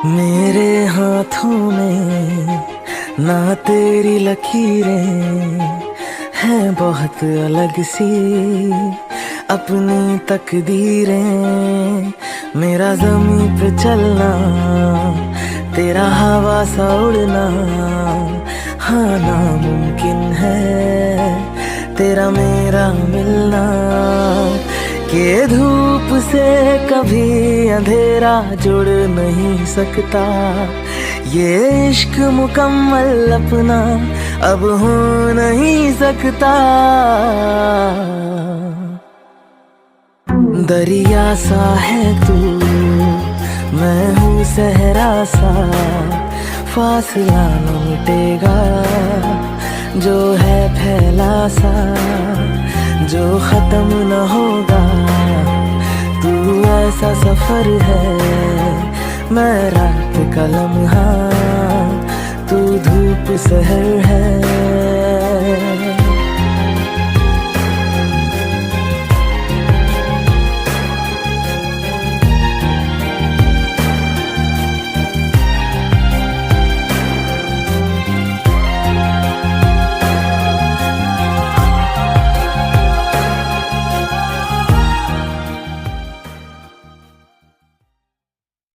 मेरे हाथों में ना तेरी लकीरें हैं, बहुत अलग सी अपनी तकदीरें। मेरा ज़मीं पे चलना, तेरा हवा सा उड़ना, हाँ नामुमकिन है तेरा मेरा मिलना। के धूप से कभी अंधेरा जुड़ नहीं सकता, ये इश्क मुकम्मल अपना अब हो नहीं सकता। दरिया सा है तू, मैं हूँ सहरा सा, फासला न मिटेगा जो है फैला सा, जो खत्म न होगा। तू ऐसा सफर है, मैं रात का लम्हा, तू धूप सहर है।